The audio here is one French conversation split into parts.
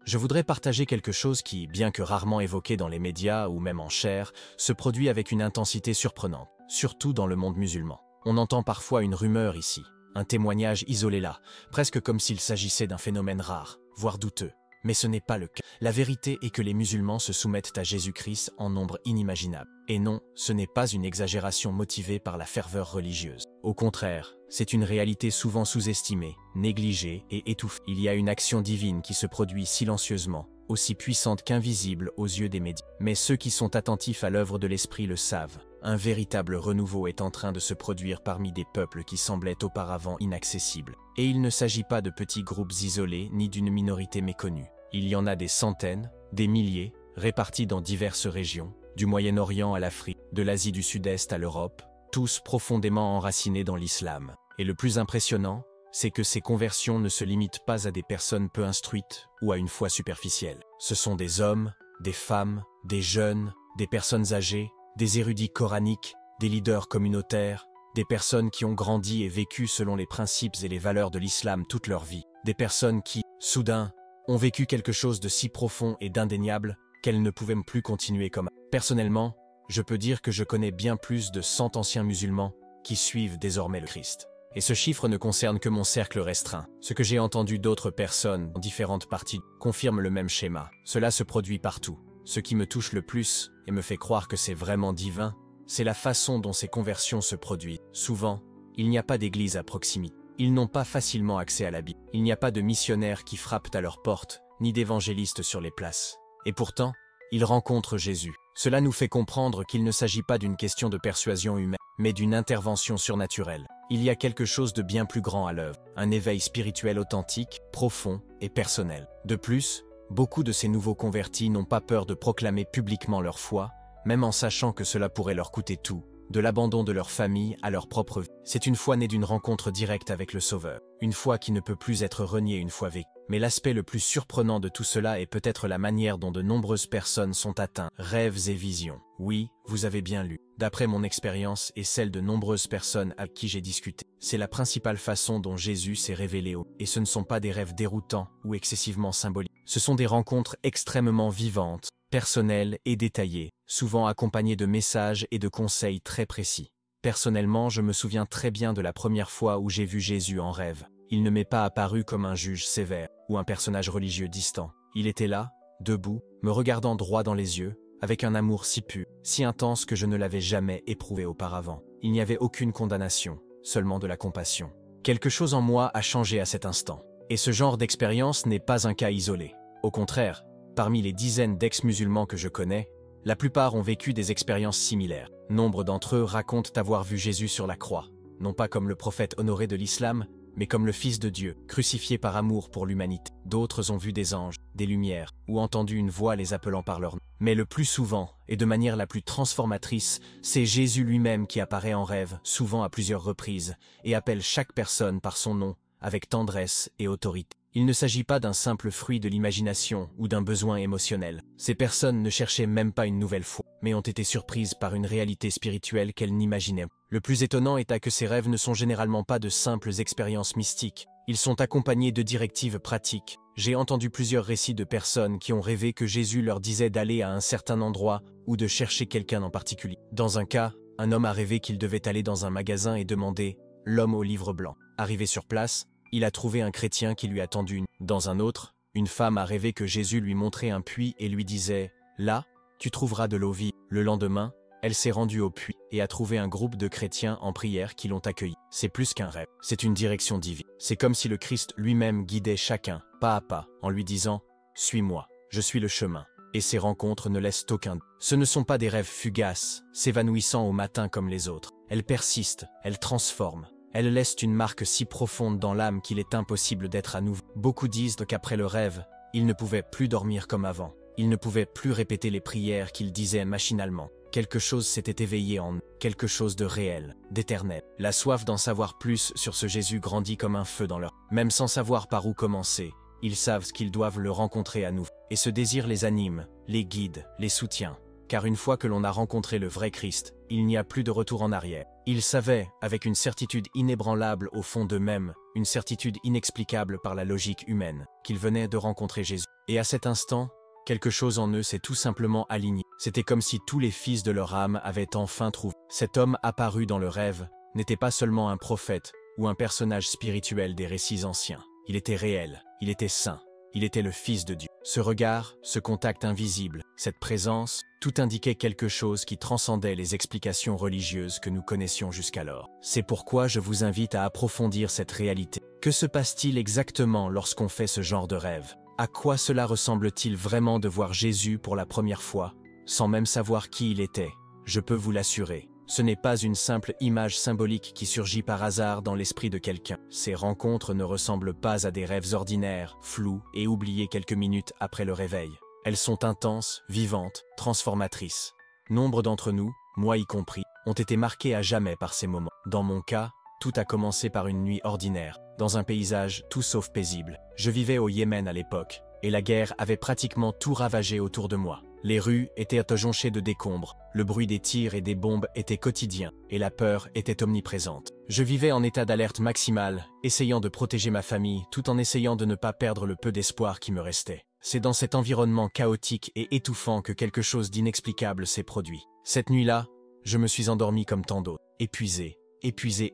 je voudrais partager quelque chose qui, bien que rarement évoqué dans les médias ou même en chair, se produit avec une intensité surprenante, surtout dans le monde musulman. On entend parfois une rumeur ici, un témoignage isolé là, presque comme s'il s'agissait d'un phénomène rare, voire douteux. Mais ce n'est pas le cas. La vérité est que les musulmans se soumettent à Jésus-Christ en nombre inimaginable. Et non, ce n'est pas une exagération motivée par la ferveur religieuse. Au contraire, c'est une réalité souvent sous-estimée, négligée et étouffée. Il y a une action divine qui se produit silencieusement, aussi puissante qu'invisible aux yeux des médias. Mais ceux qui sont attentifs à l'œuvre de l'Esprit le savent. Un véritable renouveau est en train de se produire parmi des peuples qui semblaient auparavant inaccessibles. Et il ne s'agit pas de petits groupes isolés ni d'une minorité méconnue. Il y en a des centaines, des milliers, répartis dans diverses régions, du Moyen-Orient à l'Afrique, de l'Asie du Sud-Est à l'Europe, tous profondément enracinés dans l'islam. Et le plus impressionnant, c'est que ces conversions ne se limitent pas à des personnes peu instruites ou à une foi superficielle. Ce sont des hommes, des femmes, des jeunes, des personnes âgées, des érudits coraniques, des leaders communautaires, des personnes qui ont grandi et vécu selon les principes et les valeurs de l'islam toute leur vie, des personnes qui, soudain, ont vécu quelque chose de si profond et d'indéniable qu'elles ne pouvaient plus continuer comme. Personnellement, je peux dire que je connais bien plus de 100 anciens musulmans qui suivent désormais le Christ. Et ce chiffre ne concerne que mon cercle restreint. Ce que j'ai entendu d'autres personnes dans différentes parties confirme le même schéma. Cela se produit partout. Ce qui me touche le plus et me fait croire que c'est vraiment divin, c'est la façon dont ces conversions se produisent. Souvent, il n'y a pas d'église à proximité. Ils n'ont pas facilement accès à la Bible. Il n'y a pas de missionnaires qui frappent à leur porte, ni d'évangélistes sur les places. Et pourtant, ils rencontrent Jésus. Cela nous fait comprendre qu'il ne s'agit pas d'une question de persuasion humaine, mais d'une intervention surnaturelle. Il y a quelque chose de bien plus grand à l'œuvre, un éveil spirituel authentique, profond et personnel. De plus, beaucoup de ces nouveaux convertis n'ont pas peur de proclamer publiquement leur foi, même en sachant que cela pourrait leur coûter tout. De l'abandon de leur famille à leur propre vie. C'est une foi née d'une rencontre directe avec le Sauveur, une foi qui ne peut plus être reniée une fois vécue. Mais l'aspect le plus surprenant de tout cela est peut-être la manière dont de nombreuses personnes sont atteintes. Rêves et visions. Oui, vous avez bien lu. D'après mon expérience et celle de nombreuses personnes avec qui j'ai discuté, c'est la principale façon dont Jésus s'est révélé aux. Et ce ne sont pas des rêves déroutants ou excessivement symboliques. Ce sont des rencontres extrêmement vivantes, personnelles et détaillées, souvent accompagnées de messages et de conseils très précis. Personnellement, je me souviens très bien de la première fois où j'ai vu Jésus en rêve. Il ne m'est pas apparu comme un juge sévère ou un personnage religieux distant. Il était là, debout, me regardant droit dans les yeux, avec un amour si pur, si intense que je ne l'avais jamais éprouvé auparavant. Il n'y avait aucune condamnation, seulement de la compassion. Quelque chose en moi a changé à cet instant. Et ce genre d'expérience n'est pas un cas isolé. Au contraire, parmi les dizaines d'ex-musulmans que je connais, la plupart ont vécu des expériences similaires. Nombre d'entre eux racontent avoir vu Jésus sur la croix, non pas comme le prophète honoré de l'islam, mais comme le Fils de Dieu, crucifié par amour pour l'humanité. D'autres ont vu des anges, des lumières, ou entendu une voix les appelant par leur nom. Mais le plus souvent, et de manière la plus transformatrice, c'est Jésus lui-même qui apparaît en rêve, souvent à plusieurs reprises, et appelle chaque personne par son nom, avec tendresse et autorité. Il ne s'agit pas d'un simple fruit de l'imagination ou d'un besoin émotionnel. Ces personnes ne cherchaient même pas une nouvelle foi, mais ont été surprises par une réalité spirituelle qu'elles n'imaginaient pas. Le plus étonnant est que ces rêves ne sont généralement pas de simples expériences mystiques. Ils sont accompagnés de directives pratiques. J'ai entendu plusieurs récits de personnes qui ont rêvé que Jésus leur disait d'aller à un certain endroit ou de chercher quelqu'un en particulier. Dans un cas, un homme a rêvé qu'il devait aller dans un magasin et demander « l'homme au livre blanc ». Arrivé sur place, il a trouvé un chrétien qui lui a tendu une. Dans un autre, une femme a rêvé que Jésus lui montrait un puits et lui disait « Là, tu trouveras de l'eau vive ». Le lendemain, elle s'est rendue au puits et a trouvé un groupe de chrétiens en prière qui l'ont accueilli. C'est plus qu'un rêve, c'est une direction divine. C'est comme si le Christ lui-même guidait chacun, pas à pas, en lui disant « Suis-moi, je suis le chemin ». Et ces rencontres ne laissent aucun doute. Ce ne sont pas des rêves fugaces, s'évanouissant au matin comme les autres. Elles persistent, elles transforment. Elles laissent une marque si profonde dans l'âme qu'il est impossible d'être à nouveau. Beaucoup disent qu'après le rêve, ils ne pouvaient plus dormir comme avant. Ils ne pouvaient plus répéter les prières qu'ils disaient machinalement. Quelque chose s'était éveillé en eux, quelque chose de réel, d'éternel. La soif d'en savoir plus sur ce Jésus grandit comme un feu dans leur. Même sans savoir par où commencer, ils savent qu'ils doivent le rencontrer à nouveau. Et ce désir les anime, les guide, les soutient. car une fois que l'on a rencontré le vrai Christ, il n'y a plus de retour en arrière. Ils savaient, avec une certitude inébranlable au fond d'eux-mêmes, une certitude inexplicable par la logique humaine, qu'ils venaient de rencontrer Jésus. Et à cet instant, quelque chose en eux s'est tout simplement aligné. C'était comme si tous les fils de leur âme avaient enfin trouvé. Cet homme apparu dans le rêve n'était pas seulement un prophète ou un personnage spirituel des récits anciens. Il était réel, il était saint, il était le Fils de Dieu. Ce regard, ce contact invisible, cette présence, tout indiquait quelque chose qui transcendait les explications religieuses que nous connaissions jusqu'alors. C'est pourquoi je vous invite à approfondir cette réalité. Que se passe-t-il exactement lorsqu'on fait ce genre de rêve? À quoi cela ressemble-t-il vraiment de voir Jésus pour la première fois, sans même savoir qui il était? Je peux vous l'assurer. Ce n'est pas une simple image symbolique qui surgit par hasard dans l'esprit de quelqu'un. Ces rencontres ne ressemblent pas à des rêves ordinaires, flous et oubliés quelques minutes après le réveil. Elles sont intenses, vivantes, transformatrices. Nombre d'entre nous, moi y compris, ont été marqués à jamais par ces moments. Dans mon cas, tout a commencé par une nuit ordinaire, dans un paysage tout sauf paisible. Je vivais au Yémen à l'époque, et la guerre avait pratiquement tout ravagé autour de moi. Les rues étaient jonchées de décombres, le bruit des tirs et des bombes était quotidien, et la peur était omniprésente. Je vivais en état d'alerte maximale, essayant de protéger ma famille, tout en essayant de ne pas perdre le peu d'espoir qui me restait. C'est dans cet environnement chaotique et étouffant que quelque chose d'inexplicable s'est produit. Cette nuit-là, je me suis endormi comme tant d'autres, épuisé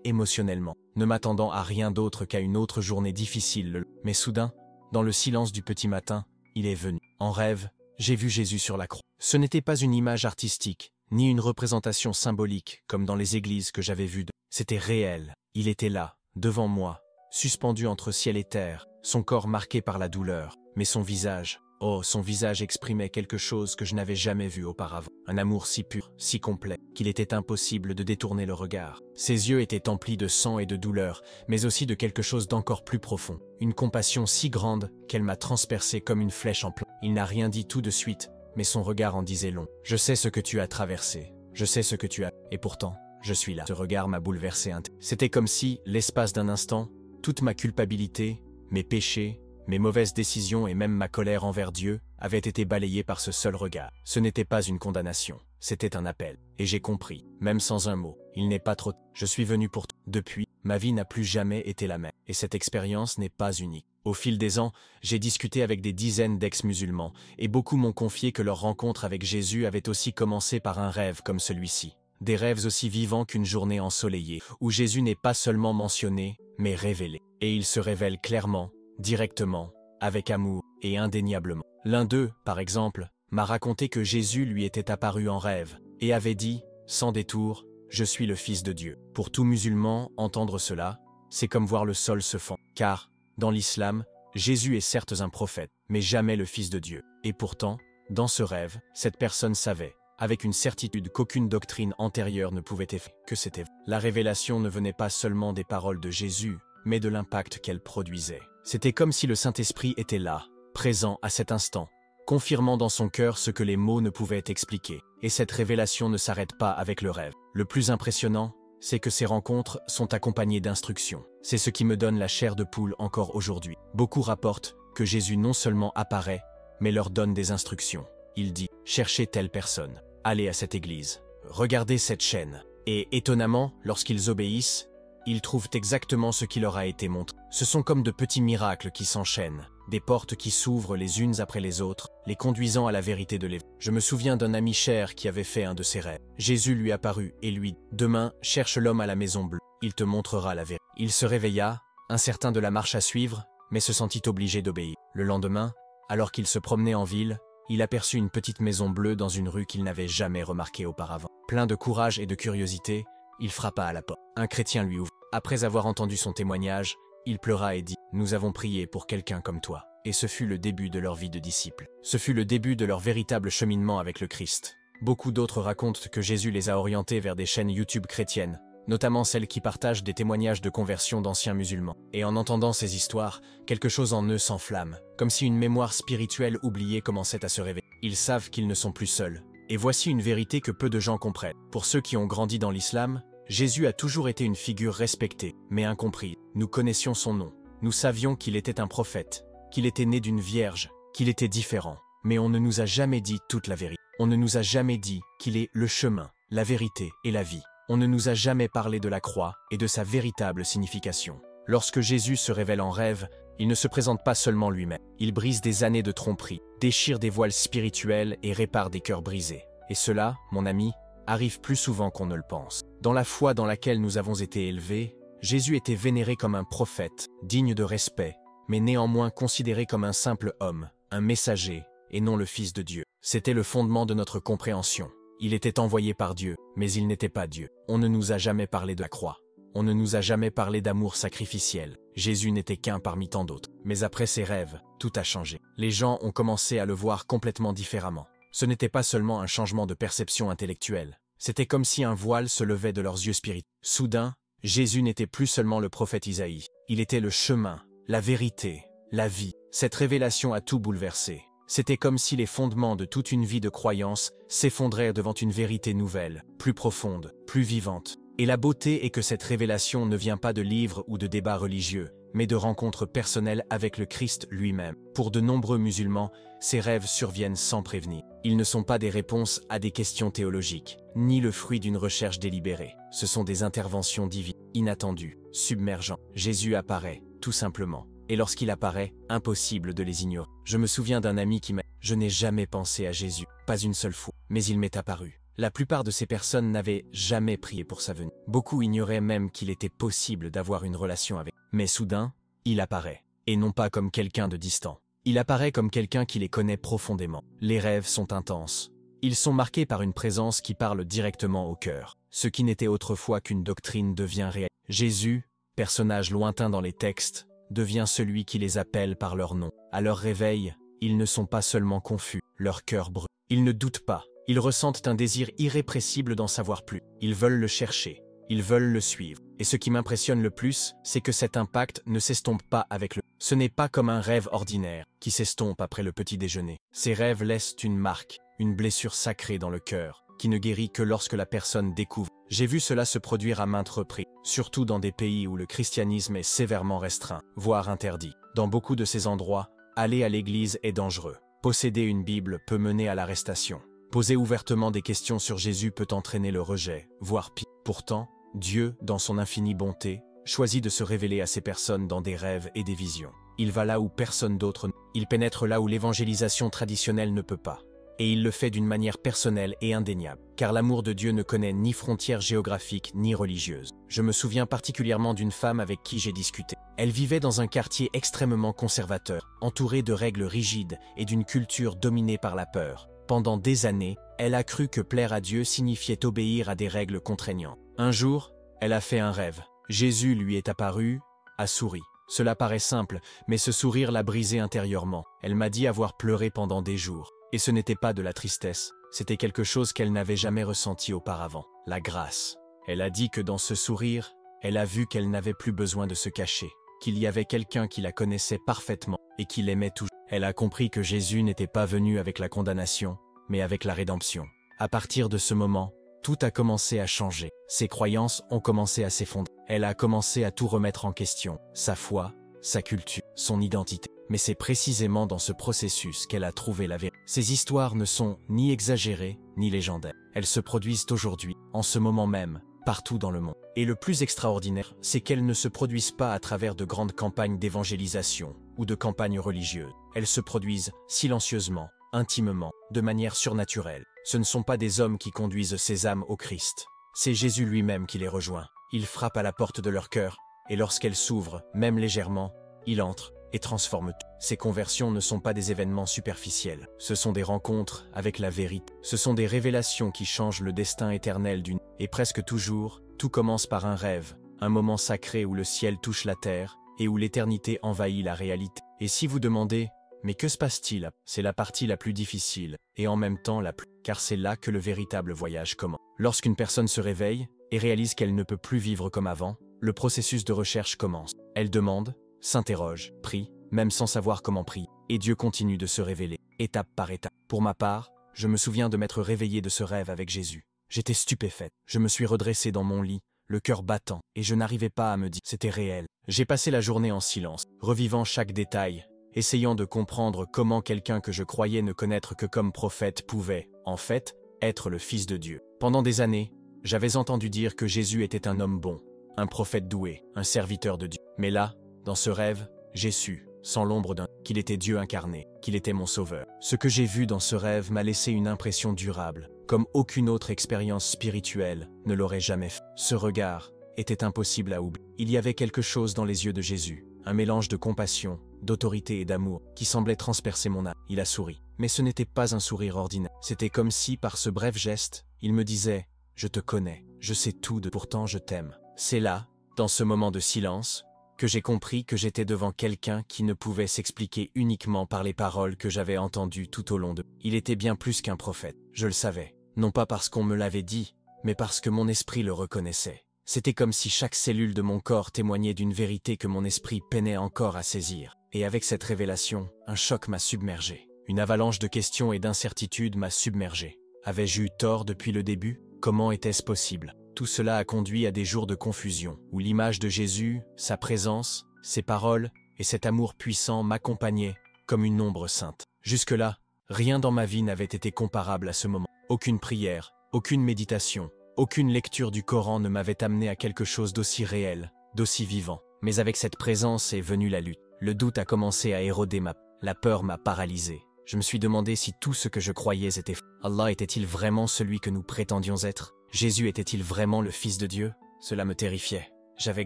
émotionnellement, ne m'attendant à rien d'autre qu'à une autre journée difficile. Mais soudain, dans le silence du petit matin, il est venu. En rêve, j'ai vu Jésus sur la croix. Ce n'était pas une image artistique, ni une représentation symbolique, comme dans les églises que j'avais vues. C'était réel. Il était là, devant moi, suspendu entre ciel et terre, son corps marqué par la douleur, mais son visage, son visage exprimait quelque chose que je n'avais jamais vu auparavant. Un amour si pur, si complet, qu'il était impossible de détourner le regard. Ses yeux étaient emplis de sang et de douleur, mais aussi de quelque chose d'encore plus profond. Une compassion si grande qu'elle m'a transpercé comme une flèche en plein. Il n'a rien dit tout de suite, mais son regard en disait long. Je sais ce que tu as traversé, je sais ce que tu as, et pourtant, je suis là. Ce regard m'a bouleversé. C'était comme si, l'espace d'un instant, toute ma culpabilité, mes péchés, mes mauvaises décisions et même ma colère envers Dieu avaient été balayées par ce seul regard. Ce n'était pas une condamnation, c'était un appel. Et j'ai compris, même sans un mot, il n'est pas trop tard. Je suis venu pour toi. Depuis, ma vie n'a plus jamais été la même. Et cette expérience n'est pas unique. Au fil des ans, j'ai discuté avec des dizaines d'ex-musulmans, et beaucoup m'ont confié que leur rencontre avec Jésus avait aussi commencé par un rêve comme celui-ci. Des rêves aussi vivants qu'une journée ensoleillée, où Jésus n'est pas seulement mentionné, mais révélé. Et il se révèle clairement, directement, avec amour et indéniablement. L'un d'eux, par exemple, m'a raconté que Jésus lui était apparu en rêve et avait dit, sans détour, « Je suis le Fils de Dieu ». Pour tout musulman, entendre cela, c'est comme voir le sol se fendre. Car, dans l'islam, Jésus est certes un prophète, mais jamais le Fils de Dieu. Et pourtant, dans ce rêve, cette personne savait, avec une certitude qu'aucune doctrine antérieure ne pouvait effectuer, que c'était vrai. La révélation ne venait pas seulement des paroles de Jésus, mais de l'impact qu'elle produisait. C'était comme si le Saint-Esprit était là, présent à cet instant, confirmant dans son cœur ce que les mots ne pouvaient expliquer. Et cette révélation ne s'arrête pas avec le rêve. Le plus impressionnant, c'est que ces rencontres sont accompagnées d'instructions. C'est ce qui me donne la chair de poule encore aujourd'hui. Beaucoup rapportent que Jésus non seulement apparaît, mais leur donne des instructions. Il dit « Cherchez telle personne, allez à cette église, regardez cette chaîne ». Et étonnamment, lorsqu'ils obéissent, ils trouvent exactement ce qui leur a été montré. Ce sont comme de petits miracles qui s'enchaînent, des portes qui s'ouvrent les unes après les autres, les conduisant à la vérité de l'évangile. Je me souviens d'un ami cher qui avait fait un de ces rêves. Jésus lui apparut et lui dit « Demain, cherche l'homme à la maison bleue, il te montrera la vérité ». Il se réveilla, incertain de la marche à suivre, mais se sentit obligé d'obéir. Le lendemain, alors qu'il se promenait en ville, il aperçut une petite maison bleue dans une rue qu'il n'avait jamais remarquée auparavant. Plein de courage et de curiosité, il frappa à la porte. Un chrétien lui ouvrit. Après avoir entendu son témoignage, il pleura et dit « Nous avons prié pour quelqu'un comme toi ». Et ce fut le début de leur vie de disciples. Ce fut le début de leur véritable cheminement avec le Christ. Beaucoup d'autres racontent que Jésus les a orientés vers des chaînes YouTube chrétiennes, notamment celles qui partagent des témoignages de conversion d'anciens musulmans. Et en entendant ces histoires, quelque chose en eux s'enflamme, comme si une mémoire spirituelle oubliée commençait à se réveiller. Ils savent qu'ils ne sont plus seuls. Et voici une vérité que peu de gens comprennent. Pour ceux qui ont grandi dans l'islam, Jésus a toujours été une figure respectée, mais incomprise. Nous connaissions son nom. Nous savions qu'il était un prophète, qu'il était né d'une vierge, qu'il était différent. Mais on ne nous a jamais dit toute la vérité. On ne nous a jamais dit qu'il est le chemin, la vérité et la vie. On ne nous a jamais parlé de la croix et de sa véritable signification. Lorsque Jésus se révèle en rêve, il ne se présente pas seulement lui-même. Il brise des années de tromperie, déchire des voiles spirituels et répare des cœurs brisés. Et cela, mon ami, arrive plus souvent qu'on ne le pense. Dans la foi dans laquelle nous avons été élevés, Jésus était vénéré comme un prophète, digne de respect, mais néanmoins considéré comme un simple homme, un messager, et non le Fils de Dieu. C'était le fondement de notre compréhension. Il était envoyé par Dieu, mais il n'était pas Dieu. On ne nous a jamais parlé de la croix. On ne nous a jamais parlé d'amour sacrificiel. Jésus n'était qu'un parmi tant d'autres. Mais après ses rêves, tout a changé. Les gens ont commencé à le voir complètement différemment. Ce n'était pas seulement un changement de perception intellectuelle. C'était comme si un voile se levait de leurs yeux spirituels. Soudain, Jésus n'était plus seulement le prophète Isaïe. Il était le chemin, la vérité, la vie. Cette révélation a tout bouleversé. C'était comme si les fondements de toute une vie de croyance s'effondraient devant une vérité nouvelle, plus profonde, plus vivante. Et la beauté est que cette révélation ne vient pas de livres ou de débats religieux, mais de rencontres personnelles avec le Christ lui-même. Pour de nombreux musulmans, ces rêves surviennent sans prévenir. Ils ne sont pas des réponses à des questions théologiques, ni le fruit d'une recherche délibérée. Ce sont des interventions divines, inattendues, submergentes. Jésus apparaît, tout simplement. Et lorsqu'il apparaît, impossible de les ignorer. Je me souviens d'un ami qui m'a dit « Je n'ai jamais pensé à Jésus, pas une seule fois, mais il m'est apparu ». La plupart de ces personnes n'avaient jamais prié pour sa venue. Beaucoup ignoraient même qu'il était possible d'avoir une relation avec. Mais soudain, il apparaît. Et non pas comme quelqu'un de distant. Il apparaît comme quelqu'un qui les connaît profondément. Les rêves sont intenses. Ils sont marqués par une présence qui parle directement au cœur. Ce qui n'était autrefois qu'une doctrine devient réel. Jésus, personnage lointain dans les textes, devient celui qui les appelle par leur nom. À leur réveil, ils ne sont pas seulement confus, leur cœur brûle. Ils ne doutent pas. Ils ressentent un désir irrépressible d'en savoir plus. Ils veulent le chercher. Ils veulent le suivre. Et ce qui m'impressionne le plus, c'est que cet impact ne s'estompe pas avec le... Ce n'est pas comme un rêve ordinaire qui s'estompe après le petit déjeuner. Ces rêves laissent une marque, une blessure sacrée dans le cœur, qui ne guérit que lorsque la personne découvre. J'ai vu cela se produire à maintes reprises, surtout dans des pays où le christianisme est sévèrement restreint, voire interdit. Dans beaucoup de ces endroits, aller à l'église est dangereux. Posséder une Bible peut mener à l'arrestation. Poser ouvertement des questions sur Jésus peut entraîner le rejet, voire pire. Pourtant, Dieu, dans son infinie bonté, choisit de se révéler à ces personnes dans des rêves et des visions. Il va là où personne d'autre ne... Il pénètre là où l'évangélisation traditionnelle ne peut pas. Et il le fait d'une manière personnelle et indéniable, car l'amour de Dieu ne connaît ni frontières géographiques ni religieuses. Je me souviens particulièrement d'une femme avec qui j'ai discuté. Elle vivait dans un quartier extrêmement conservateur, entouré de règles rigides et d'une culture dominée par la peur. Pendant des années, elle a cru que plaire à Dieu signifiait obéir à des règles contraignantes. Un jour, elle a fait un rêve. Jésus lui est apparu, a souri. Cela paraît simple, mais ce sourire l'a brisée intérieurement. Elle m'a dit avoir pleuré pendant des jours. Et ce n'était pas de la tristesse, c'était quelque chose qu'elle n'avait jamais ressenti auparavant, la grâce. Elle a dit que dans ce sourire, elle a vu qu'elle n'avait plus besoin de se cacher, qu'il y avait quelqu'un qui la connaissait parfaitement et qui l'aimait toujours. Elle a compris que Jésus n'était pas venu avec la condamnation, mais avec la rédemption. À partir de ce moment, tout a commencé à changer. Ses croyances ont commencé à s'effondrer. Elle a commencé à tout remettre en question, sa foi, sa culture, son identité. Mais c'est précisément dans ce processus qu'elle a trouvé la vérité. Ces histoires ne sont ni exagérées, ni légendaires. Elles se produisent aujourd'hui, en ce moment même, partout dans le monde. Et le plus extraordinaire, c'est qu'elles ne se produisent pas à travers de grandes campagnes d'évangélisation ou de campagnes religieuses. Elles se produisent silencieusement, intimement, de manière surnaturelle. Ce ne sont pas des hommes qui conduisent ces âmes au Christ. C'est Jésus lui-même qui les rejoint. Il frappe à la porte de leur cœur, et lorsqu'elle s'ouvre, même légèrement, il entre et transforme tout. Ces conversions ne sont pas des événements superficiels. Ce sont des rencontres avec la vérité. Ce sont des révélations qui changent le destin éternel d'une... Et presque toujours, tout commence par un rêve, un moment sacré où le ciel touche la terre et où l'éternité envahit la réalité. Et si vous demandez, mais que se passe-t-il? C'est la partie la plus difficile, et en même temps la plus... Car c'est là que le véritable voyage commence. Lorsqu'une personne se réveille et réalise qu'elle ne peut plus vivre comme avant, le processus de recherche commence. Elle demande, s'interroge, prie, même sans savoir comment prier. Et Dieu continue de se révéler, étape par étape. Pour ma part, je me souviens de m'être réveillé de ce rêve avec Jésus. J'étais stupéfaite. Je me suis redressé dans mon lit, le cœur battant, et je n'arrivais pas à me dire c'était réel. J'ai passé la journée en silence, revivant chaque détail, essayant de comprendre comment quelqu'un que je croyais ne connaître que comme prophète pouvait, en fait, être le Fils de Dieu. Pendant des années, j'avais entendu dire que Jésus était un homme bon, un prophète doué, un serviteur de Dieu. Mais là, dans ce rêve, j'ai su, sans l'ombre d'un, qu'il était Dieu incarné, qu'il était mon sauveur. Ce que j'ai vu dans ce rêve m'a laissé une impression durable, comme aucune autre expérience spirituelle ne l'aurait jamais fait. Ce regard était impossible à oublier. Il y avait quelque chose dans les yeux de Jésus, un mélange de compassion, d'autorité et d'amour, qui semblait transpercer mon âme. Il a souri. Mais ce n'était pas un sourire ordinaire. C'était comme si, par ce bref geste, il me disait « Je te connais, je sais tout de pourtant je t'aime ». C'est là, dans ce moment de silence, que j'ai compris que j'étais devant quelqu'un qui ne pouvait s'expliquer uniquement par les paroles que j'avais entendues tout au long de... Il était bien plus qu'un prophète, je le savais. Non pas parce qu'on me l'avait dit, mais parce que mon esprit le reconnaissait. C'était comme si chaque cellule de mon corps témoignait d'une vérité que mon esprit peinait encore à saisir. Et avec cette révélation, un choc m'a submergé. Une avalanche de questions et d'incertitudes m'a submergé. Avais-je eu tort depuis le début? Comment était-ce possible? Tout cela a conduit à des jours de confusion, où l'image de Jésus, sa présence, ses paroles et cet amour puissant m'accompagnaient comme une ombre sainte. Jusque-là, rien dans ma vie n'avait été comparable à ce moment. Aucune prière, aucune méditation, aucune lecture du Coran ne m'avait amené à quelque chose d'aussi réel, d'aussi vivant. Mais avec cette présence est venue la lutte. Le doute a commencé à éroder la peur m'a paralysé. Je me suis demandé si tout ce que je croyais était faux. Allah était-il vraiment celui que nous prétendions être? Jésus était-il vraiment le Fils de Dieu? Cela me terrifiait. J'avais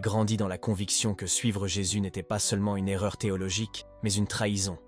grandi dans la conviction que suivre Jésus n'était pas seulement une erreur théologique, mais une trahison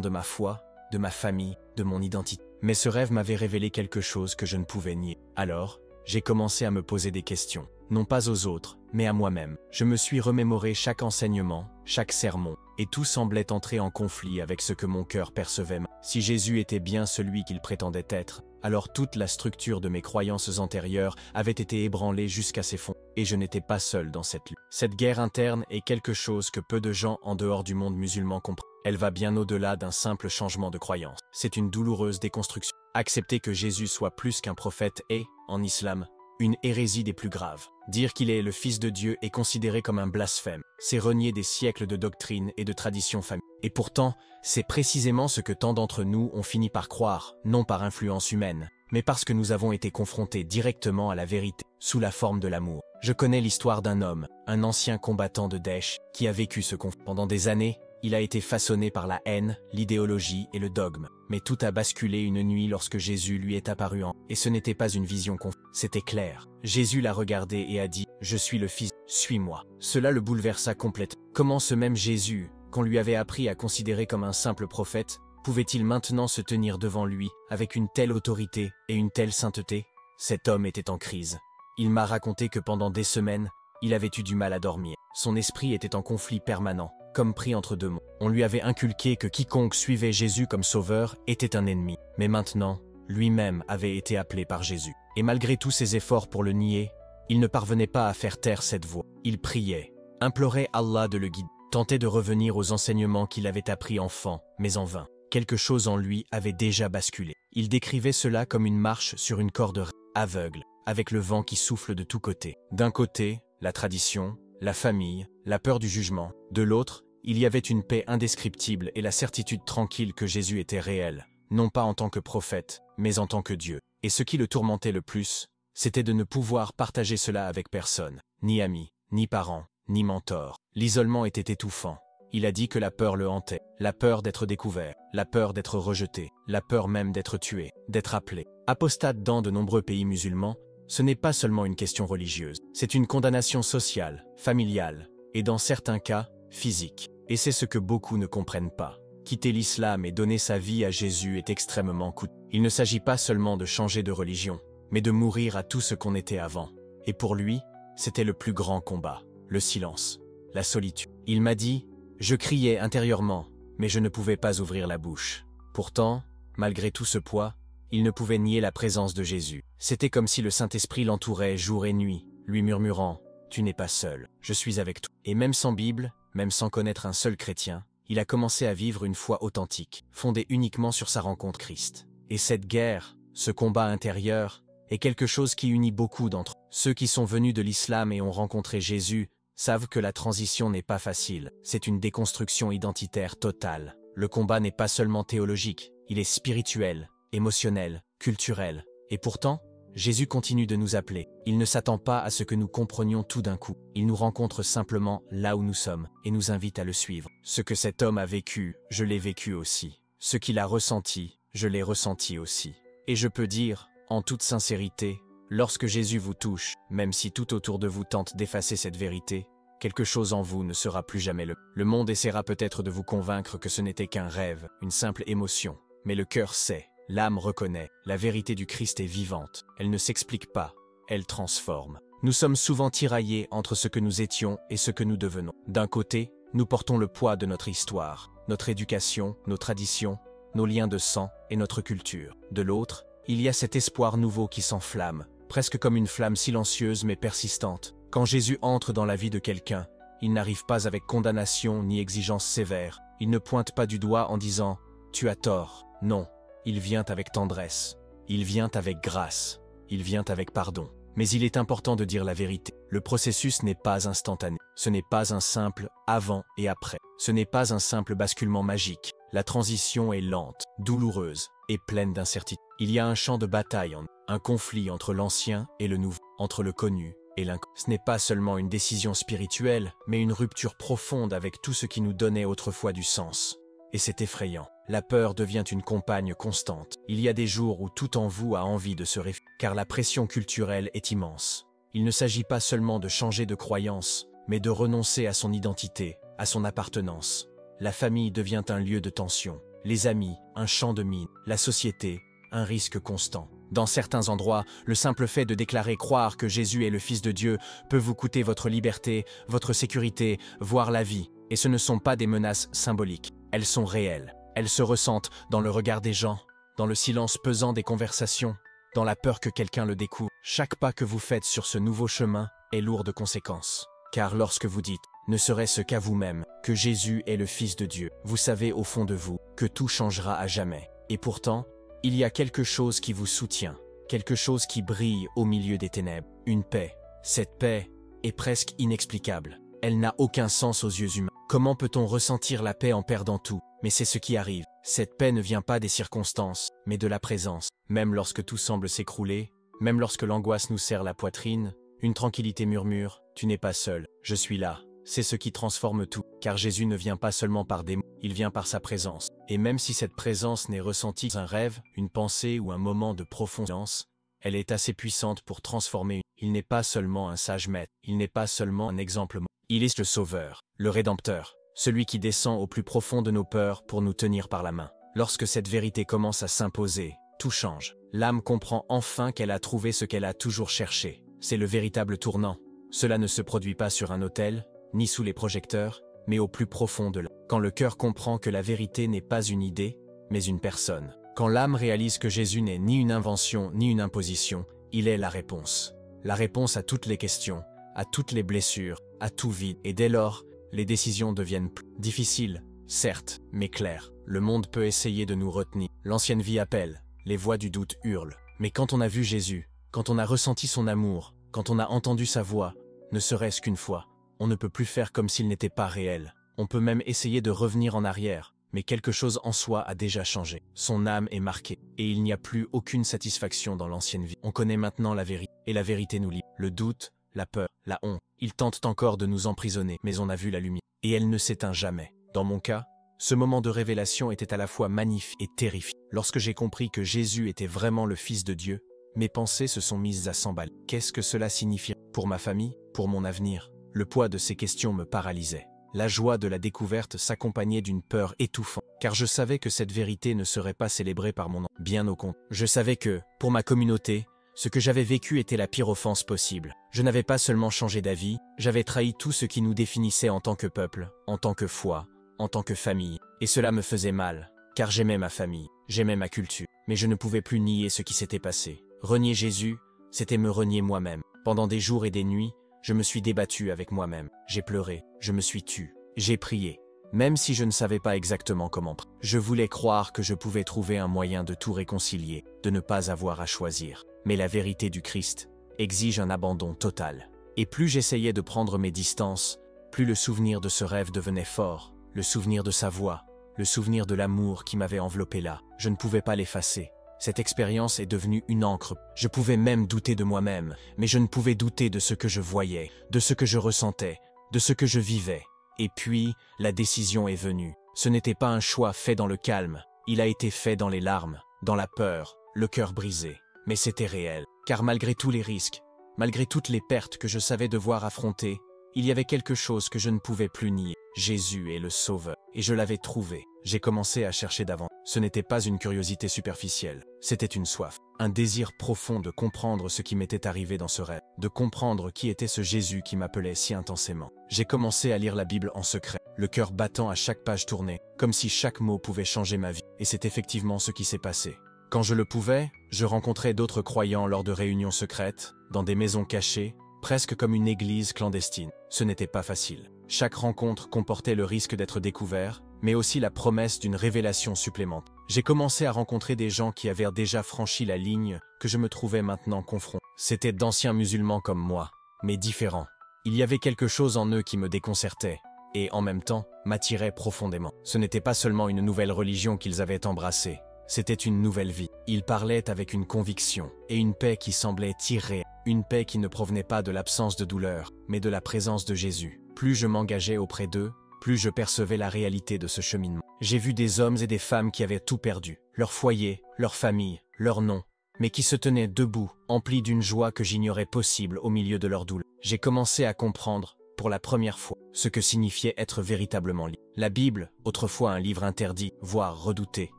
de ma foi, de ma famille, de mon identité. Mais ce rêve m'avait révélé quelque chose que je ne pouvais nier. Alors, j'ai commencé à me poser des questions, non pas aux autres, mais à moi-même. Je me suis remémoré chaque enseignement, chaque sermon, et tout semblait entrer en conflit avec ce que mon cœur percevait. Si Jésus était bien celui qu'il prétendait être, alors toute la structure de mes croyances antérieures avait été ébranlée jusqu'à ses fonds, et je n'étais pas seul dans cette lutte. Cette guerre interne est quelque chose que peu de gens en dehors du monde musulman comprennent. Elle va bien au-delà d'un simple changement de croyance. C'est une douloureuse déconstruction. Accepter que Jésus soit plus qu'un prophète est, en islam, une hérésie des plus graves. Dire qu'il est le Fils de Dieu est considéré comme un blasphème. C'est renier des siècles de doctrines et de traditions familiales. Et pourtant, c'est précisément ce que tant d'entre nous ont fini par croire, non par influence humaine, mais parce que nous avons été confrontés directement à la vérité, sous la forme de l'amour. Je connais l'histoire d'un homme, un ancien combattant de Daesh, qui a vécu ce conflit. Pendant des années, il a été façonné par la haine, l'idéologie et le dogme. Mais tout a basculé une nuit lorsque Jésus lui est apparu et ce n'était pas une vision confuse, c'était clair. Jésus l'a regardé et a dit « Je suis le Fils, suis-moi ». Cela le bouleversa complètement. Comment ce même Jésus, qu'on lui avait appris à considérer comme un simple prophète, pouvait-il maintenant se tenir devant lui avec une telle autorité et une telle sainteté? Cet homme était en crise. Il m'a raconté que pendant des semaines, il avait eu du mal à dormir. Son esprit était en conflit permanent, comme pris entre deux mondes. On lui avait inculqué que quiconque suivait Jésus comme sauveur était un ennemi. Mais maintenant, lui-même avait été appelé par Jésus. Et malgré tous ses efforts pour le nier, il ne parvenait pas à faire taire cette voix. Il priait, implorait Allah de le guider, tentait de revenir aux enseignements qu'il avait appris enfant, mais en vain. Quelque chose en lui avait déjà basculé. Il décrivait cela comme une marche sur une corde aveugle, avec le vent qui souffle de tous côtés. D'un côté, la tradition, la famille, la peur du jugement. De l'autre, il y avait une paix indescriptible et la certitude tranquille que Jésus était réel, non pas en tant que prophète, mais en tant que Dieu. Et ce qui le tourmentait le plus, c'était de ne pouvoir partager cela avec personne, ni amis, ni parents, ni mentors. L'isolement était étouffant. Il a dit que la peur le hantait, la peur d'être découvert, la peur d'être rejeté, la peur même d'être tué, d'être appelé. Apostate dans de nombreux pays musulmans, ce n'est pas seulement une question religieuse, c'est une condamnation sociale, familiale, et dans certains cas, physique. Et c'est ce que beaucoup ne comprennent pas. Quitter l'islam et donner sa vie à Jésus est extrêmement coûteux. Il ne s'agit pas seulement de changer de religion, mais de mourir à tout ce qu'on était avant. Et pour lui, c'était le plus grand combat, le silence, la solitude. Il m'a dit, je criais intérieurement, mais je ne pouvais pas ouvrir la bouche. Pourtant, malgré tout ce poids, il ne pouvait nier la présence de Jésus. C'était comme si le Saint-Esprit l'entourait jour et nuit, lui murmurant « Tu n'es pas seul, je suis avec toi ». Et même sans Bible, même sans connaître un seul chrétien, il a commencé à vivre une foi authentique, fondée uniquement sur sa rencontre Christ. Et cette guerre, ce combat intérieur, est quelque chose qui unit beaucoup d'entre eux. Ceux qui sont venus de l'islam et ont rencontré Jésus savent que la transition n'est pas facile. C'est une déconstruction identitaire totale. Le combat n'est pas seulement théologique, il est spirituel, émotionnel, culturel. Et pourtant, Jésus continue de nous appeler. Il ne s'attend pas à ce que nous comprenions tout d'un coup. Il nous rencontre simplement là où nous sommes et nous invite à le suivre. Ce que cet homme a vécu, je l'ai vécu aussi. Ce qu'il a ressenti, je l'ai ressenti aussi. Et je peux dire, en toute sincérité, lorsque Jésus vous touche, même si tout autour de vous tente d'effacer cette vérité, quelque chose en vous ne sera plus jamais le. Le monde essaiera peut-être de vous convaincre que ce n'était qu'un rêve, une simple émotion. Mais le cœur sait. L'âme reconnaît, la vérité du Christ est vivante, elle ne s'explique pas, elle transforme. Nous sommes souvent tiraillés entre ce que nous étions et ce que nous devenons. D'un côté, nous portons le poids de notre histoire, notre éducation, nos traditions, nos liens de sang et notre culture. De l'autre, il y a cet espoir nouveau qui s'enflamme, presque comme une flamme silencieuse mais persistante. Quand Jésus entre dans la vie de quelqu'un, il n'arrive pas avec condamnation ni exigence sévère, il ne pointe pas du doigt en disant « tu as tort ». Non. Il vient avec tendresse, il vient avec grâce, il vient avec pardon. Mais il est important de dire la vérité. Le processus n'est pas instantané. Ce n'est pas un simple avant et après. Ce n'est pas un simple basculement magique. La transition est lente, douloureuse et pleine d'incertitudes. Il y a un champ de bataille, un conflit entre l'ancien et le nouveau, entre le connu et l'inconnu. Ce n'est pas seulement une décision spirituelle, mais une rupture profonde avec tout ce qui nous donnait autrefois du sens. Et c'est effrayant. La peur devient une compagne constante. Il y a des jours où tout en vous a envie de se réfugier, car la pression culturelle est immense. Il ne s'agit pas seulement de changer de croyance, mais de renoncer à son identité, à son appartenance. La famille devient un lieu de tension, les amis, un champ de mine, la société, un risque constant. Dans certains endroits, le simple fait de déclarer croire que Jésus est le Fils de Dieu peut vous coûter votre liberté, votre sécurité, voire la vie. Et ce ne sont pas des menaces symboliques, elles sont réelles. Elles se ressentent dans le regard des gens, dans le silence pesant des conversations, dans la peur que quelqu'un le découvre. Chaque pas que vous faites sur ce nouveau chemin est lourd de conséquences. Car lorsque vous dites, ne serait-ce qu'à vous-même, que Jésus est le Fils de Dieu, vous savez au fond de vous que tout changera à jamais. Et pourtant, il y a quelque chose qui vous soutient, quelque chose qui brille au milieu des ténèbres, une paix. Cette paix est presque inexplicable. Elle n'a aucun sens aux yeux humains. Comment peut-on ressentir la paix en perdant tout ? Mais c'est ce qui arrive. Cette paix ne vient pas des circonstances, mais de la présence. Même lorsque tout semble s'écrouler, même lorsque l'angoisse nous serre la poitrine, une tranquillité murmure, tu n'es pas seul, je suis là. C'est ce qui transforme tout, car Jésus ne vient pas seulement par des mots, il vient par sa présence. Et même si cette présence n'est ressentie qu'un rêve, une pensée ou un moment de profonde silence, elle est assez puissante pour transformer. Il n'est pas seulement un sage maître, il n'est pas seulement un exemple. Il est le Sauveur, le Rédempteur. Celui qui descend au plus profond de nos peurs pour nous tenir par la main. Lorsque cette vérité commence à s'imposer, tout change. L'âme comprend enfin qu'elle a trouvé ce qu'elle a toujours cherché. C'est le véritable tournant. Cela ne se produit pas sur un autel, ni sous les projecteurs, mais au plus profond de l'âme. Quand le cœur comprend que la vérité n'est pas une idée, mais une personne. Quand l'âme réalise que Jésus n'est ni une invention, ni une imposition, il est la réponse. La réponse à toutes les questions, à toutes les blessures, à tout vide. Et dès lors, les décisions deviennent plus difficiles, certes, mais claires. Le monde peut essayer de nous retenir. L'ancienne vie appelle, les voix du doute hurlent. Mais quand on a vu Jésus, quand on a ressenti son amour, quand on a entendu sa voix, ne serait-ce qu'une fois, on ne peut plus faire comme s'il n'était pas réel. On peut même essayer de revenir en arrière, mais quelque chose en soi a déjà changé. Son âme est marquée, et il n'y a plus aucune satisfaction dans l'ancienne vie. On connaît maintenant la vérité, et la vérité nous lie. Le doute, la peur, la honte, ils tentent encore de nous emprisonner, mais on a vu la lumière, et elle ne s'éteint jamais. Dans mon cas, ce moment de révélation était à la fois magnifique et terrifiant. Lorsque j'ai compris que Jésus était vraiment le Fils de Dieu, mes pensées se sont mises à s'emballer. Qu'est-ce que cela signifie pour ma famille, pour mon avenir? Le poids de ces questions me paralysait. La joie de la découverte s'accompagnait d'une peur étouffante, car je savais que cette vérité ne serait pas célébrée par mon nom. Bien au contraire. Je savais que, pour ma communauté, ce que j'avais vécu était la pire offense possible. Je n'avais pas seulement changé d'avis, j'avais trahi tout ce qui nous définissait en tant que peuple, en tant que foi, en tant que famille. Et cela me faisait mal, car j'aimais ma famille, j'aimais ma culture. Mais je ne pouvais plus nier ce qui s'était passé. Renier Jésus, c'était me renier moi-même. Pendant des jours et des nuits, je me suis débattu avec moi-même. J'ai pleuré, je me suis tu, j'ai prié. Même si je ne savais pas exactement comment prier. Je voulais croire que je pouvais trouver un moyen de tout réconcilier, de ne pas avoir à choisir. Mais la vérité du Christ exige un abandon total. Et plus j'essayais de prendre mes distances, plus le souvenir de ce rêve devenait fort, le souvenir de sa voix, le souvenir de l'amour qui m'avait enveloppé là. Je ne pouvais pas l'effacer. Cette expérience est devenue une encre. Je pouvais même douter de moi-même, mais je ne pouvais douter de ce que je voyais, de ce que je ressentais, de ce que je vivais. Et puis, la décision est venue. Ce n'était pas un choix fait dans le calme, il a été fait dans les larmes, dans la peur, le cœur brisé. Mais c'était réel, car malgré tous les risques, malgré toutes les pertes que je savais devoir affronter, il y avait quelque chose que je ne pouvais plus nier. Jésus est le Sauveur, et je l'avais trouvé. J'ai commencé à chercher davantage. Ce n'était pas une curiosité superficielle, c'était une soif, un désir profond de comprendre ce qui m'était arrivé dans ce rêve, de comprendre qui était ce Jésus qui m'appelait si intensément. J'ai commencé à lire la Bible en secret, le cœur battant à chaque page tournée, comme si chaque mot pouvait changer ma vie, et c'est effectivement ce qui s'est passé. Quand je le pouvais, je rencontrais d'autres croyants lors de réunions secrètes, dans des maisons cachées, presque comme une église clandestine. Ce n'était pas facile. Chaque rencontre comportait le risque d'être découvert, mais aussi la promesse d'une révélation supplémentaire. J'ai commencé à rencontrer des gens qui avaient déjà franchi la ligne que je me trouvais maintenant confronté. C'étaient d'anciens musulmans comme moi, mais différents. Il y avait quelque chose en eux qui me déconcertait, et en même temps, m'attirait profondément. Ce n'était pas seulement une nouvelle religion qu'ils avaient embrassée, c'était une nouvelle vie. Ils parlaient avec une conviction, et une paix qui semblait irréelle. Une paix qui ne provenait pas de l'absence de douleur, mais de la présence de Jésus. Plus je m'engageais auprès d'eux, plus je percevais la réalité de ce cheminement. J'ai vu des hommes et des femmes qui avaient tout perdu, leur foyer, leur famille, leur nom, mais qui se tenaient debout, emplis d'une joie que j'ignorais possible au milieu de leur douleur. J'ai commencé à comprendre, pour la première fois, ce que signifiait être véritablement libre. La Bible, autrefois un livre interdit, voire redouté,